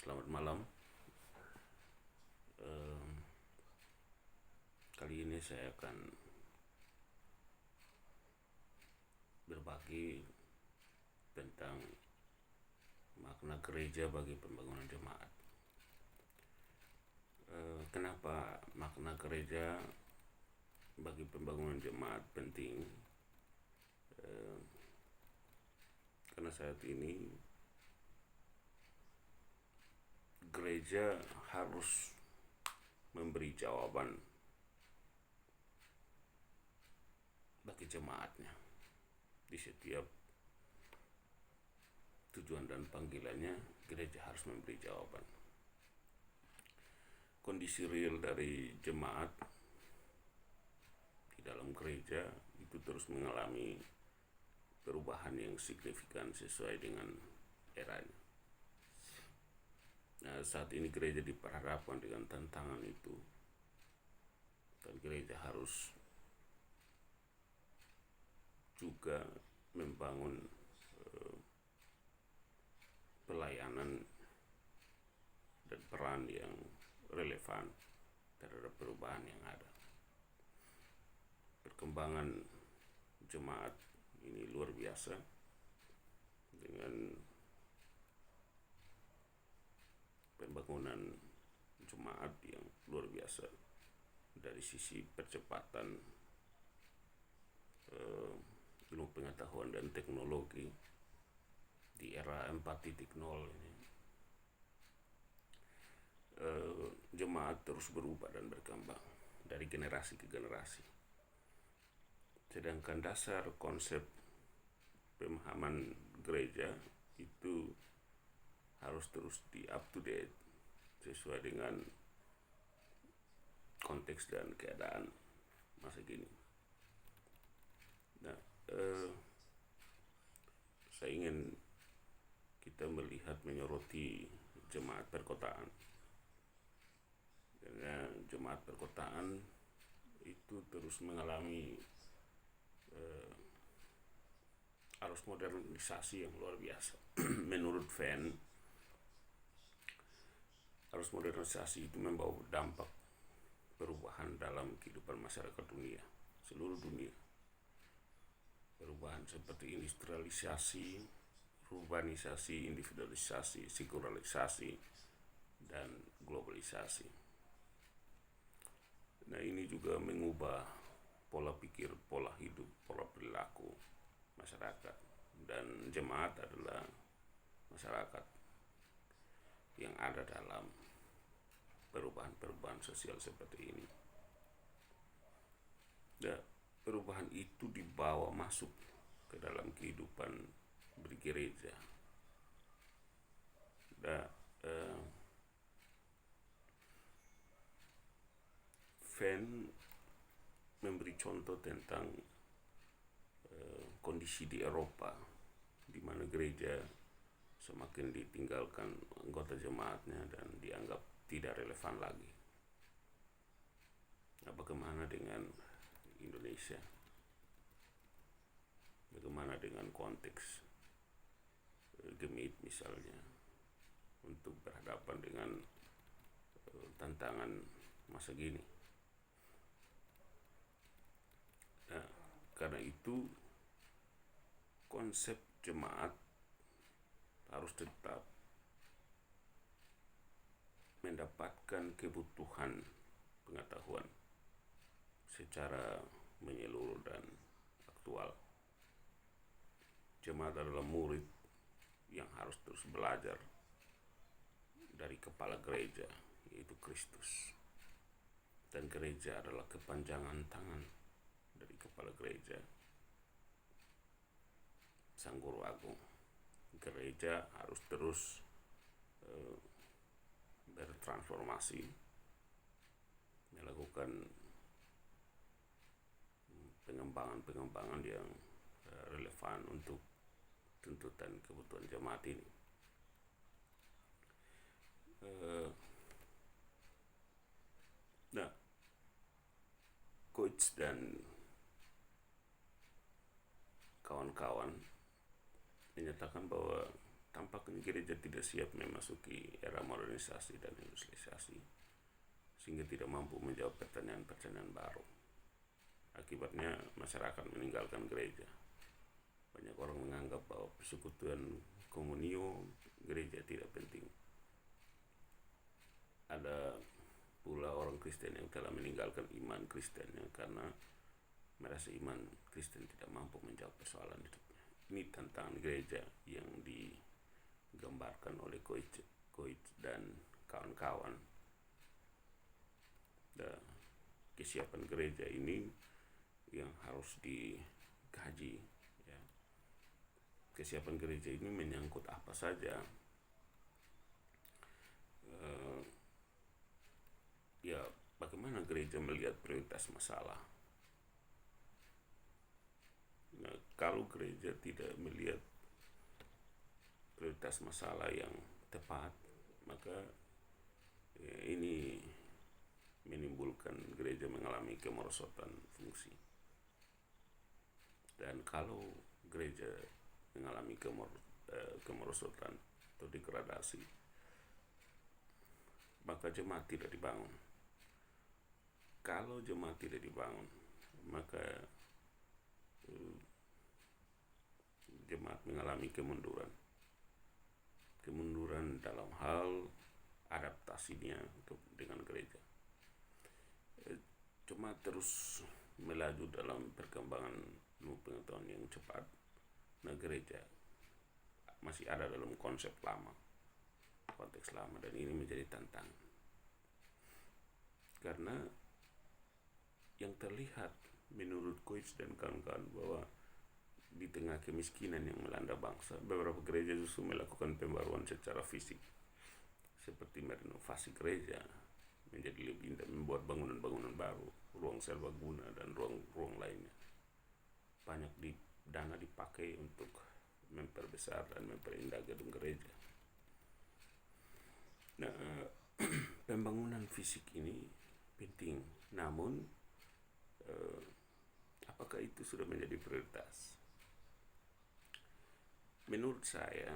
Selamat malam. Kali ini saya akan berbagi tentang makna gereja bagi pembangunan jemaat. Kenapa makna gereja bagi pembangunan jemaat penting? Karena saat ini gereja harus memberi jawaban bagi jemaatnya di setiap tujuan dan panggilannya. Gereja harus memberi jawaban. Kondisi real dari jemaat di dalam gereja itu terus mengalami perubahan yang signifikan sesuai dengan eranya. Nah, saat ini gereja diperhadapkan dengan tantangan itu, dan gereja harus juga membangun pelayanan dan peran yang relevan terhadap perubahan yang ada. Perkembangan jemaat ini luar biasa dengan pembangunan jemaat yang luar biasa dari sisi percepatan ilmu pengetahuan dan teknologi di era 4.0 ini. Jemaat terus berubah dan berkembang dari generasi ke generasi. Sedangkan dasar konsep pemahaman gereja itu harus terus di up to date sesuai dengan konteks dan keadaan masa kini. Nah, saya ingin kita melihat menyoroti jemaat perkotaan. Karena jemaat perkotaan itu terus mengalami arus modernisasi yang luar biasa. Menurut Venn, arus modernisasi itu membawa dampak perubahan dalam kehidupan masyarakat dunia, seluruh dunia. Perubahan seperti industrialisasi, urbanisasi, individualisasi, sekularisasi, dan globalisasi. Nah, ini juga mengubah pola pikir, pola hidup, pola perilaku masyarakat, dan jemaat adalah masyarakat yang ada dalam perubahan-perubahan sosial seperti ini. Dan perubahan itu dibawa masuk ke dalam kehidupan bergereja. Dan Venn memberi contoh tentang kondisi di Eropa, di mana gereja semakin ditinggalkan anggota jemaatnya dan dianggap tidak relevan lagi. Nah, bagaimana dengan Indonesia? Bagaimana dengan konteks Gemit misalnya, untuk berhadapan dengan tantangan masa gini? Nah, karena itu konsep jemaat harus tetap mendapatkan kebutuhan pengetahuan secara menyeluruh dan aktual. Jemaat adalah murid yang harus terus belajar dari kepala gereja, yaitu Kristus. Dan gereja adalah kepanjangan tangan dari kepala gereja, Sang Guru Agung. Gereja harus terus bertransformasi, melakukan pengembangan yang relevan untuk tuntutan kebutuhan jemaat ini. Nah, coach dan kawan-kawan menyatakan bahwa tampaknya gereja tidak siap memasuki era modernisasi dan industrialisasi, sehingga tidak mampu menjawab pertanyaan-pertanyaan baru. Akibatnya masyarakat meninggalkan gereja. Banyak orang menganggap bahwa persekutuan komunio gereja tidak penting. Ada pula orang Kristen yang telah meninggalkan iman Kristennya karena merasa iman Kristen tidak mampu menjawab persoalan hidupnya. Ini tantangan gereja yang digambarkan oleh Coich dan kawan-kawan. Dan kesiapan gereja ini yang harus dikaji. Ya. Kesiapan gereja ini menyangkut apa saja. Ya, bagaimana gereja melihat prioritas masalah. Nah, kalau gereja tidak melihat prioritas masalah yang tepat, maka ini menimbulkan gereja mengalami kemerosotan fungsi. Dan kalau gereja mengalami kemerosotan atau degradasi, maka jemaat tidak dibangun. Kalau jemaat tidak dibangun, maka jemaat mengalami kemunduran dalam hal adaptasinya dengan gereja. Jemaat terus melaju dalam perkembangan ilmu pengetahuan yang cepat. Nah, gereja masih ada dalam konteks lama, dan ini menjadi tantangan. Karena yang terlihat menurut Coich dan kawan-kawan bahwa di tengah kemiskinan yang melanda bangsa, beberapa gereja justru melakukan pembaruan secara fisik, seperti merenovasi gereja menjadi lebih indah, membuat bangunan-bangunan baru, ruang serbaguna dan ruang lainnya. Banyak dana dipakai untuk memperbesar dan memperindah gedung gereja. Nah, pembangunan fisik ini penting, namun apakah itu sudah menjadi prioritas? Menurut saya,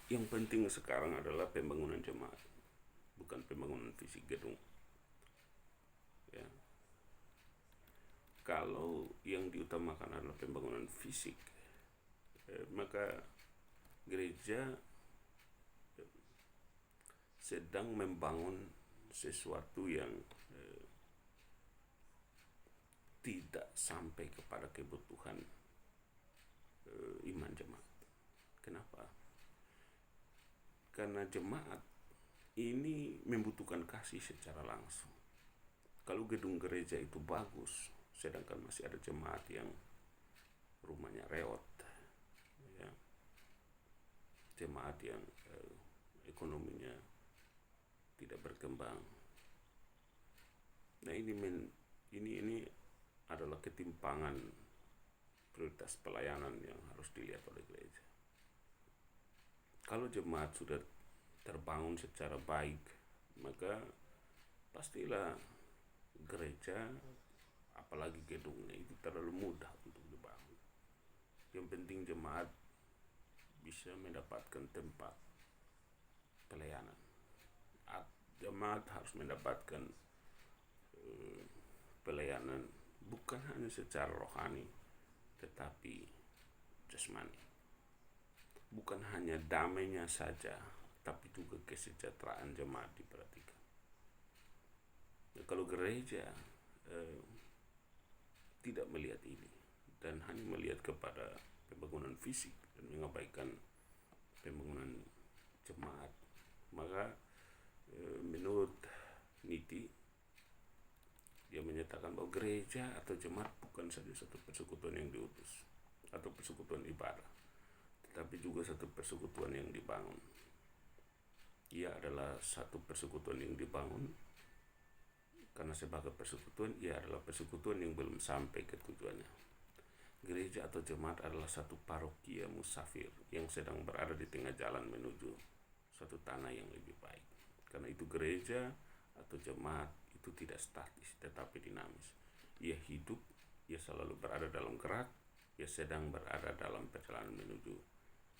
yang penting sekarang adalah pembangunan jemaat, bukan pembangunan fisik gedung. Ya. Kalau yang diutamakan adalah pembangunan fisik, maka gereja sedang membangun sesuatu yang tidak sampai kepada kebutuhan iman jemaat. Kenapa? Karena jemaat ini membutuhkan kasih secara langsung. Kalau gedung gereja itu bagus, sedangkan masih ada jemaat yang rumahnya reot, ya, jemaat yang ekonominya tidak berkembang. Nah, ini adalah ketimpangan prioritas pelayanan yang harus dilihat oleh gereja. Kalau jemaat sudah terbangun secara baik, maka pastilah gereja, apalagi gedungnya itu terlalu mudah untuk dibangun. Yang penting jemaat bisa mendapatkan tempat pelayanan. Jemaat harus mendapatkan pelayanan bukan hanya secara rohani, tetapi jasmani. Bukan hanya damainya saja, tapi juga kesejahteraan jemaat diperhatikan. Nah, kalau gereja tidak melihat ini dan hanya melihat kepada pembangunan fisik dan mengabaikan pembangunan jemaat, maka menurut Nitti, dia menyatakan bahwa gereja atau jemaat bukan saja satu persekutuan yang diutus atau persekutuan ibadah, tetapi juga satu persekutuan yang dibangun. Ia adalah satu persekutuan yang dibangun karena sebagai persekutuan, ia adalah persekutuan yang belum sampai ke tujuannya. Gereja atau jemaat adalah satu parokia musafir yang sedang berada di tengah jalan menuju suatu tanah yang lebih baik. Karena itu gereja atau jemaat itu tidak statis tetapi dinamis. Ia hidup, ia selalu berada dalam gerak, ia sedang berada dalam perjalanan menuju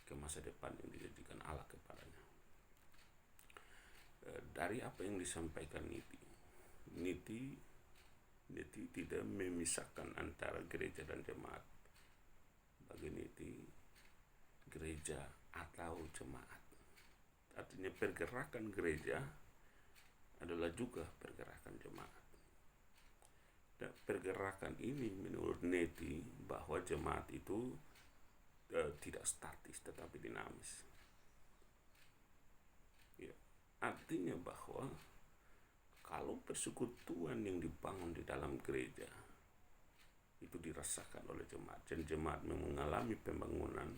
ke masa depan yang dijanjikan Allah kepadanya. Dari apa yang disampaikan Niti tidak memisahkan antara gereja dan jemaat. Bagi Niti, gereja atau jemaat, artinya pergerakan gereja adalah juga pergerakan jemaat. Dan pergerakan ini menurut Niti bahwa jemaat itu tidak statis tetapi dinamis. Ya, artinya bahwa kalau persekutuan yang dibangun di dalam gereja itu dirasakan oleh jemaat dan jemaat mengalami pembangunan,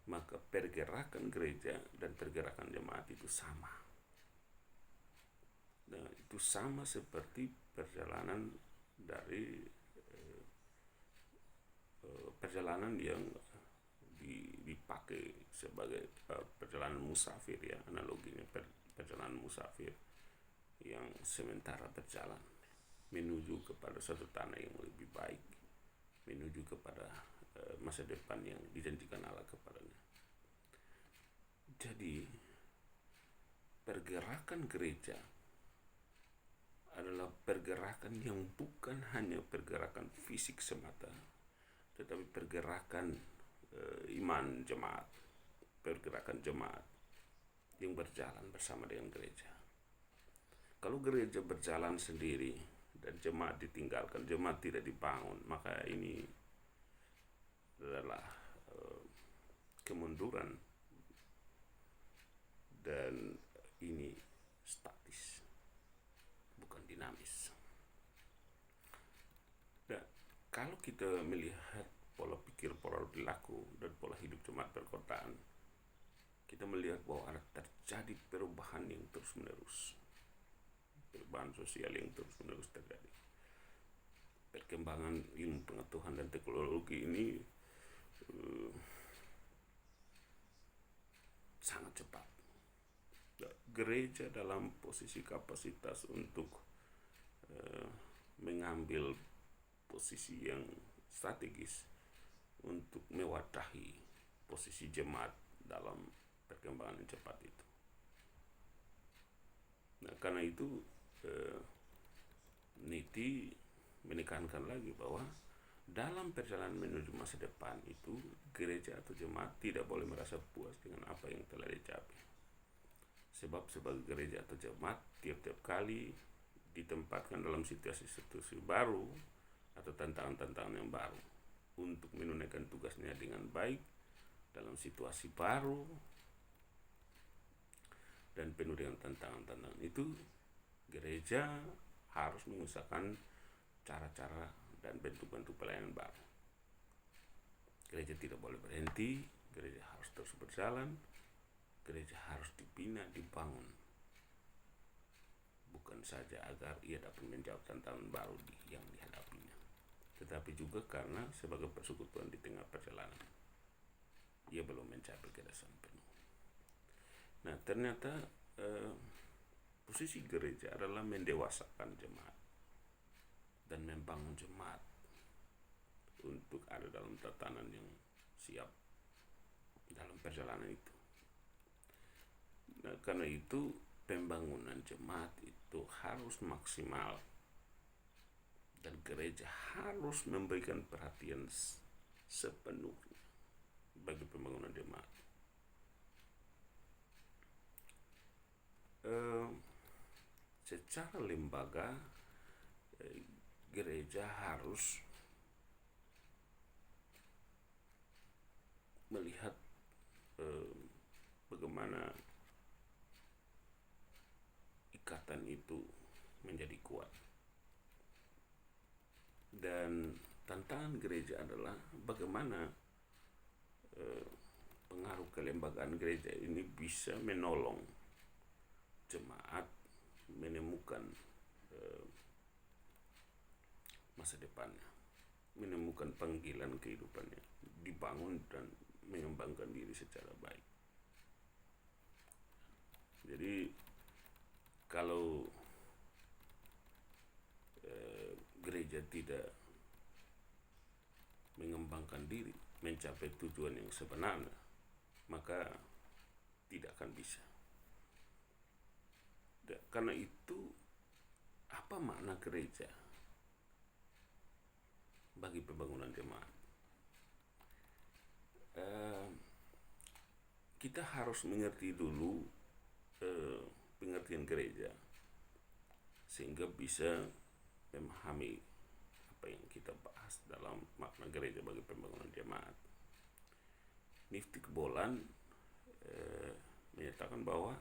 maka pergerakan gereja dan pergerakan jemaat itu sama. Nah, itu sama seperti perjalanan dari perjalanan yang dipakai sebagai perjalanan musafir, ya, analoginya perjalanan musafir yang sementara berjalan menuju kepada suatu tanah yang lebih baik, menuju kepada masa depan yang dijanjikan Allah kepadanya. Jadi pergerakan gereja adalah pergerakan yang bukan hanya pergerakan fisik semata, tetapi pergerakan iman jemaat, pergerakan jemaat yang berjalan bersama dengan gereja. Kalau gereja berjalan sendiri dan jemaat ditinggalkan, jemaat tidak dibangun, maka ini adalah kemunduran dan ini statis, bukan dinamis. Nah, kalau kita melihat pola pikir, pola perilaku, dan pola hidup jemaat perkotaan, kita melihat bahwa ada terjadi perubahan yang terus-menerus, perubahan sosial yang terus-menerus terjadi. Perkembangan ilmu pengetahuan dan teknologi ini sangat cepat. Gereja dalam posisi kapasitas untuk mengambil posisi yang strategis untuk mewadahi posisi jemaat dalam perkembangan yang cepat itu. Nah, karena itu Niti menekankan lagi bahwa dalam perjalanan menuju masa depan itu gereja atau jemaat tidak boleh merasa puas dengan apa yang telah dicapai. Sebab sebagai gereja atau jemaat tiap-tiap kali ditempatkan dalam situasi-situasi baru atau tantangan-tantangan yang baru untuk menunaikan tugasnya dengan baik dalam situasi baru dan penuh dengan tantangan-tantangan itu, gereja harus mengusahakan cara-cara dan bentuk-bentuk pelayanan baru. Gereja tidak boleh berhenti, gereja harus terus berjalan, gereja harus dibina, dibangun, bukan saja agar ia dapat menjawab tantangan baru yang dihadapinya, tetapi juga karena sebagai persekutuan di tengah perjalanan ia belum mencapai kedasan penuh. Nah, ternyata posisi gereja adalah mendewasakan jemaat dan membangun jemaat untuk ada dalam tatanan yang siap dalam perjalanan itu. Nah, karena itu pembangunan jemaat itu harus maksimal dan gereja harus memberikan perhatian sepenuhnya bagi pembangunan jemaat. Secara lembaga, gereja harus melihat bagaimana ikatan itu menjadi kuat. Dan tantangan gereja adalah bagaimana pengaruh kelembagaan gereja ini bisa menolong jemaat menemukan masa depannya, menemukan panggilan kehidupannya, dibangun dan mengembangkan diri secara baik. Jadi kalau gereja tidak mengembangkan diri, mencapai tujuan yang sebenarnya, maka tidak akan bisa. Karena itu, apa makna gereja bagi pembangunan jemaat? Kita harus mengerti dulu pengertian gereja sehingga bisa memahami apa yang kita bahas dalam makna gereja bagi pembangunan jemaat. Nifty Kebolan menyatakan bahwa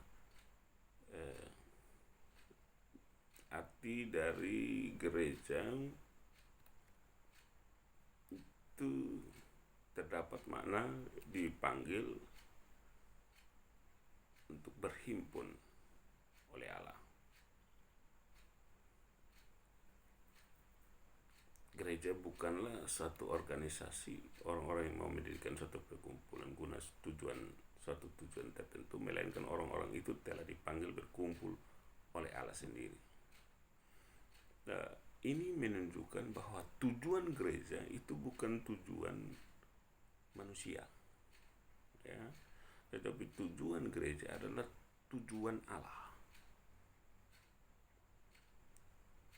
arti dari gereja itu terdapat makna dipanggil untuk berhimpun oleh Allah. Gereja bukanlah satu organisasi orang-orang yang mau mendirikan suatu perkumpulan guna suatu tujuan tertentu, melainkan orang-orang itu telah dipanggil berkumpul oleh Allah sendiri. Nah, ini menunjukkan bahwa tujuan gereja itu bukan tujuan manusia, ya, tetapi tujuan gereja adalah tujuan Allah.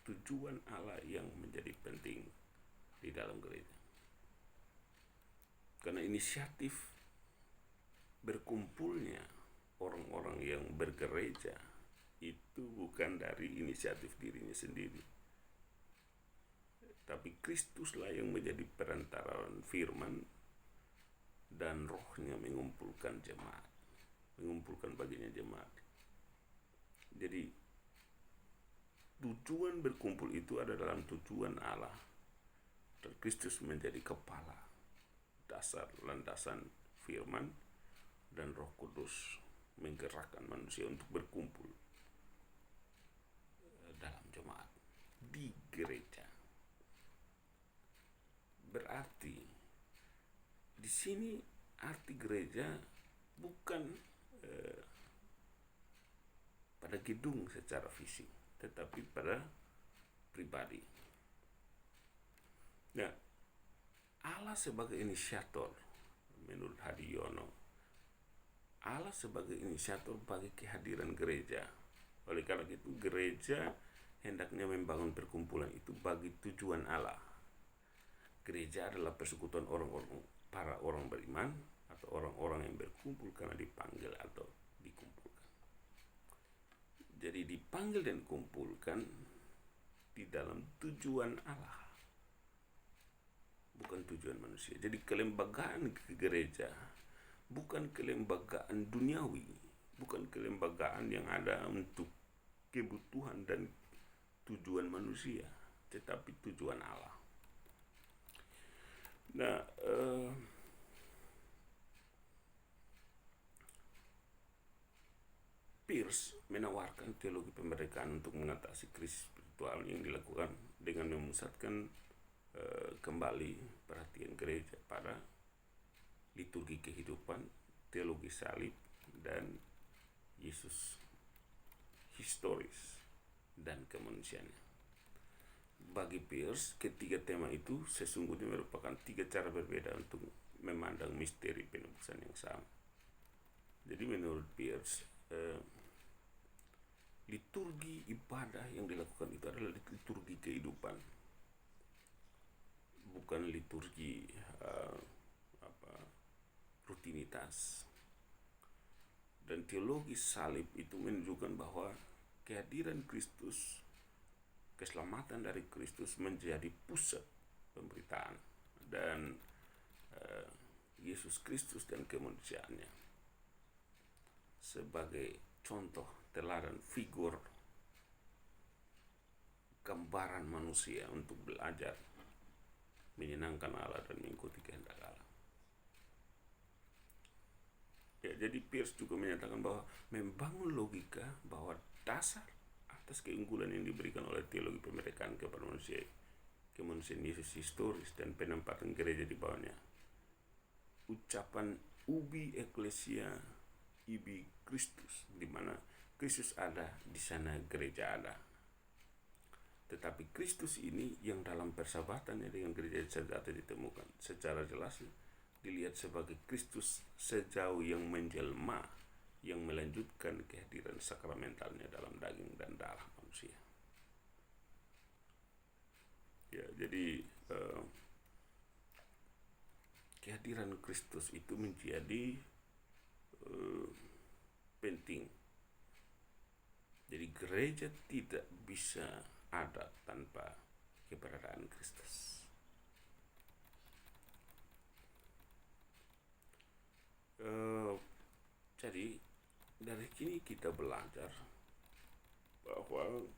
Tujuan Allah yang menjadi penting di dalam gereja. Karena inisiatif berkumpulnya orang-orang yang bergereja itu bukan dari inisiatif dirinya sendiri, tapi Kristuslah yang menjadi perantara firman dan rohnya mengumpulkan jemaat, mengumpulkan baginya jemaat. Jadi tujuan berkumpul itu ada dalam tujuan Allah, dan Kristus menjadi kepala, dasar landasan firman, dan Roh Kudus menggerakkan manusia untuk berkumpul dalam jemaat di gereja. Berarti di sini arti gereja bukan pada gedung secara fisik, tetapi pada pribadi. Nah, Allah sebagai inisiator, menurut Hadiono, Allah sebagai inisiator bagi kehadiran gereja. Oleh karena itu, gereja hendaknya membangun perkumpulan itu bagi tujuan Allah. Gereja adalah persekutuan orang-orang, para orang beriman atau orang-orang yang berkumpul karena dipanggil atau dikumpulkan. Jadi dipanggil dan dikumpulkan di dalam tujuan Allah, bukan tujuan manusia. Jadi kelembagaan gereja bukan kelembagaan duniawi, bukan kelembagaan yang ada untuk kebutuhan dan tujuan manusia, tetapi tujuan Allah. Nah, Peirce menawarkan teologi pemerdeka,an untuk mengatasi krisis spiritual yang dilakukan dengan memusatkan kembali perhatian gereja pada liturgi kehidupan, teologi salib, dan Yesus historis dan kemanusiaannya. Bagi Peirce, ketiga tema itu sesungguhnya merupakan tiga cara berbeda untuk memandang misteri penebusan yang sama. Jadi menurut Peirce, liturgi ibadah yang dilakukan itu adalah liturgi kehidupan, bukan liturgi rutinitas. Dan teologi salib itu menunjukkan bahwa kehadiran Kristus, keselamatan dari Kristus menjadi pusat pemberitaan, dan Yesus Kristus dan kemanusiaannya sebagai contoh, teladan, figur, gambaran manusia untuk belajar menyenangkan Allah dan mengikuti kehendak Allah. Ya, jadi Peirce juga menyatakan bahwa membangun logika bahwa dasar atas keunggulan yang diberikan oleh teologi pemerdekaan kepada manusia, kemanusiaan Yesus historis dan penempatan gereja di bawahnya. Ucapan ubi ecclesia ibi Christus, di mana Kristus ada, di sana gereja ada. Tetapi Kristus ini yang dalam persahabatannya dengan gereja sejati ditemukan secara jelas dilihat sebagai Kristus sejauh yang menjelma, yang melanjutkan kehadiran sakramentalnya dalam daging dan darah manusia. Ya, jadi kehadiran Kristus itu menjadi penting. Jadi gereja tidak bisa ada tanpa keberadaan Kristus. Jadi dari sini kita belajar bahwa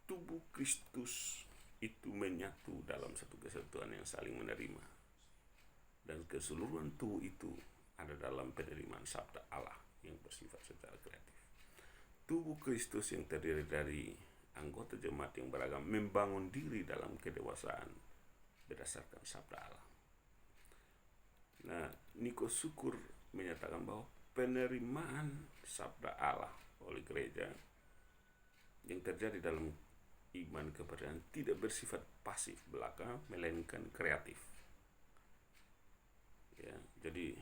tubuh Kristus itu menyatu dalam satu kesatuan yang saling menerima, dan keseluruhan tubuh itu ada dalam penerimaan sabda Allah yang bersifat secara kreatif. Tubuh Kristus yang terdiri dari anggota jemaat yang beragam membangun diri dalam kedewasaan berdasarkan sabda Allah. Nah, Niko Syukur menyatakan bahwa penerimaan sabda Allah oleh gereja yang terjadi dalam iman kepercayaan tidak bersifat pasif belaka, melainkan kreatif. Ya, jadi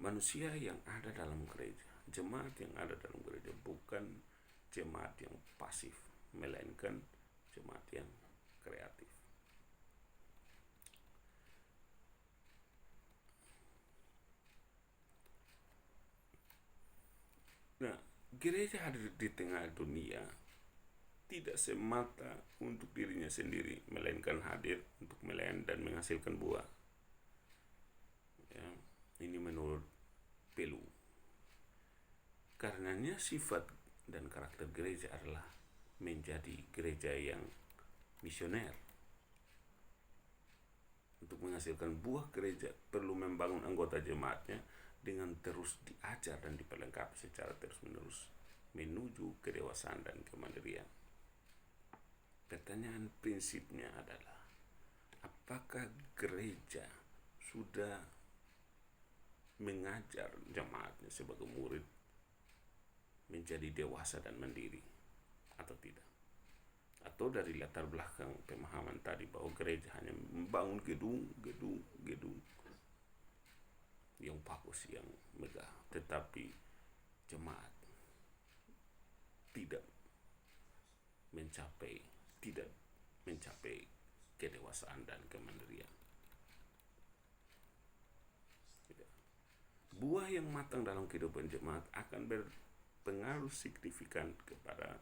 manusia yang ada dalam gereja, jemaat yang ada dalam gereja bukan jemaat yang pasif, melainkan jemaat yang kreatif. Nah, gereja hadir di tengah dunia tidak semata untuk dirinya sendiri, melainkan hadir untuk melayani dan menghasilkan buah. Ya, ini menurut Pelu. Karenanya sifat dan karakter gereja adalah menjadi gereja yang misioner. Untuk menghasilkan buah, gereja perlu membangun anggota jemaatnya dengan terus diajar dan diperlengkapi secara terus-menerus menuju kedewasaan dan kemandirian. Pertanyaan prinsipnya adalah, apakah gereja sudah mengajar jemaatnya sebagai murid menjadi dewasa dan mandiri atau tidak? Atau dari latar belakang pemahaman tadi bahwa gereja hanya membangun gedung yang bagus, yang megah, tetapi jemaat tidak mencapai kedewasaan dan kemandirian. Buah yang matang dalam kehidupan jemaat akan berpengaruh signifikan kepada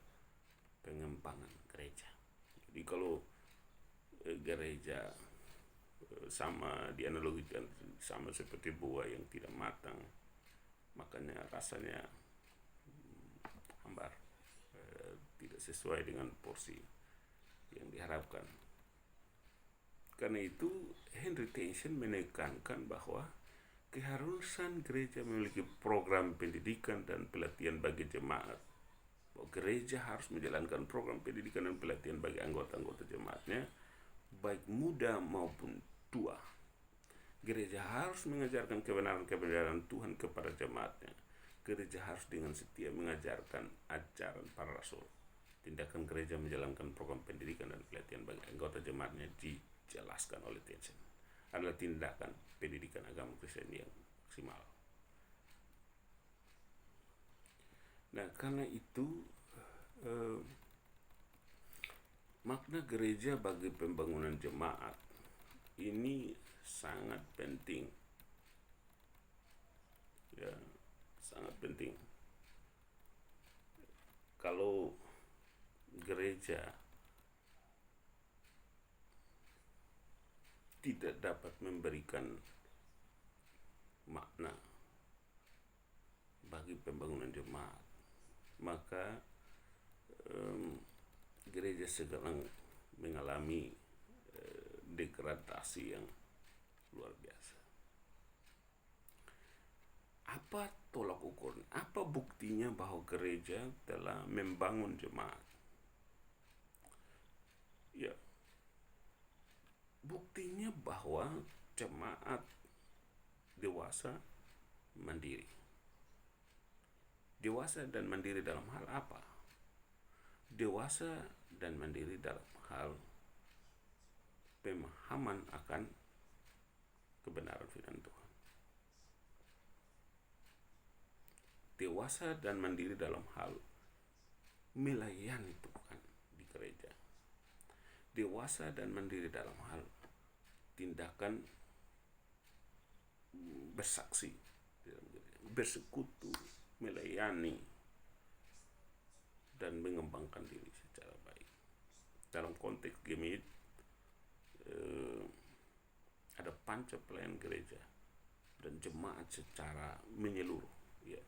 pengembangan gereja. Jadi kalau gereja sama dianalogikan sama seperti buah yang tidak matang, makanya rasanya hambar, tidak sesuai dengan porsi yang diharapkan. Karena itu Henry Tension menekankan bahwa keharusan gereja memiliki program pendidikan dan pelatihan bagi jemaat. Bahwa gereja harus menjalankan program pendidikan dan pelatihan bagi anggota-anggota jemaatnya, baik muda maupun tua. Gereja harus mengajarkan kebenaran-kebenaran Tuhan kepada jemaatnya. Gereja harus dengan setia mengajarkan ajaran para rasul. Tindakan gereja menjalankan program pendidikan dan pelatihan bagi anggota jemaatnya dijelaskan oleh Tension adalah tindakan pendidikan agama Kristen yang maksimal. Nah, karena itu makna gereja bagi pembangunan jemaat ini sangat penting. Ya, sangat penting. Kalau gereja tidak dapat memberikan makna bagi pembangunan jemaat, maka gereja sedang mengalami degradasi yang luar biasa. Apa tolak ukurnya? Apa buktinya bahwa gereja telah membangun jemaat? Ya, buktinya bahwa jemaat dewasa mandiri. Dewasa dan mandiri dalam hal apa? dewasa dan mandiri dalam hal pemahaman akan kebenaran firman Tuhan. Dewasa dan mandiri dalam hal melayani Tuhan di gereja. Dewasa dan mandiri dalam hal tindakan bersaksi, bersekutu, melayani, dan mengembangkan diri secara baik. Dalam konteks Gemit, ada panca pelayan gereja dan jemaat secara menyeluruh, ya.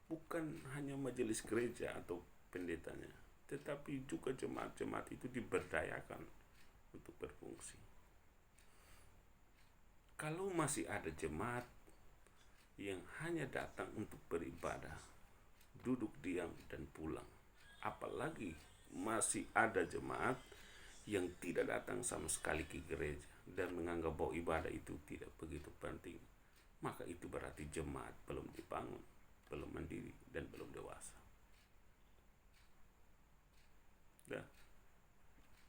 Bukan hanya majelis gereja atau pendetanya, tetapi juga jemaat-jemaat itu diberdayakan untuk berfungsi. Kalau masih ada jemaat yang hanya datang untuk beribadah, duduk diam dan pulang, apalagi masih ada jemaat yang tidak datang sama sekali ke gereja dan menganggap bahwa ibadah itu tidak begitu penting, maka itu berarti jemaat belum dibangun, belum mandiri, dan belum dewasa. Nah,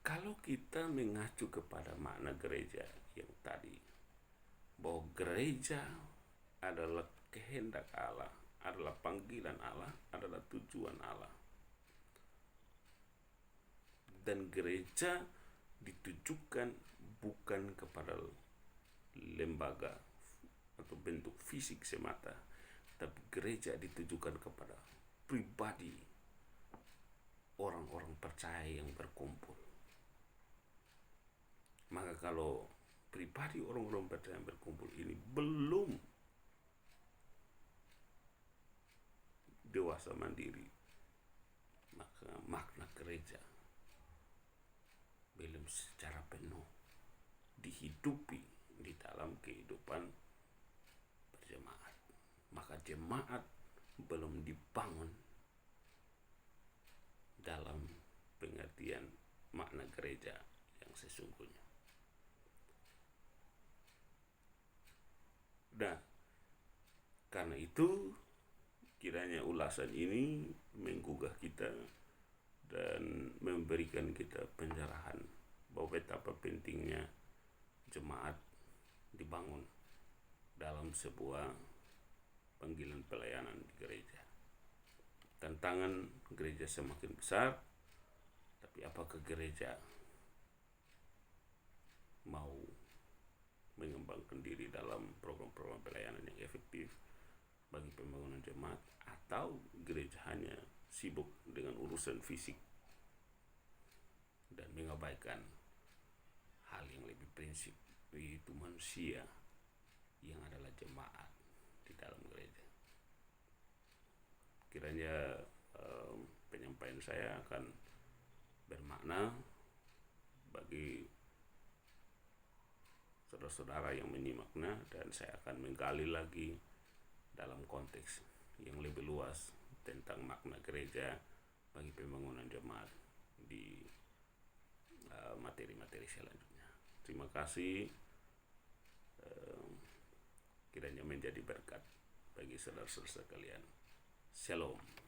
kalau kita mengacu kepada makna gereja yang tadi, bahwa gereja adalah kehendak Allah, adalah panggilan Allah, adalah tujuan Allah, dan gereja ditujukan bukan kepada lembaga atau bentuk fisik semata, tapi gereja ditujukan kepada pribadi orang-orang percaya yang berkumpul. Maka kalau pribadi orang-orang percaya yang berkumpul ini belum dewasa mandiri, maka makna gereja belum secara penuh dihidupi di dalam kehidupan berjemaat. Maka jemaat belum dibangun dalam pengertian makna gereja yang sesungguhnya. Nah, karena itu kiranya ulasan ini menggugah kita dan memberikan kita pencerahan bahwa betapa pentingnya jemaat dibangun dalam sebuah panggilan pelayanan di gereja. Tantangan gereja semakin besar, tapi apakah gereja mau mengembangkan diri dalam program-program pelayanan yang efektif bagi pembangunan jemaat, atau gereja hanya sibuk dengan urusan fisik dan mengabaikan hal yang lebih prinsip, yaitu manusia yang adalah jemaat di dalam gereja. Kiranya penyampaian saya akan bermakna bagi saudara-saudara yang menyimaknya, dan saya akan menggali lagi dalam konteks yang lebih luas tentang makna gereja bagi pembangunan jemaat di materi-materi selanjutnya. Terima kasih, kiranya menjadi berkat bagi saudara-saudara sekalian. Shalom.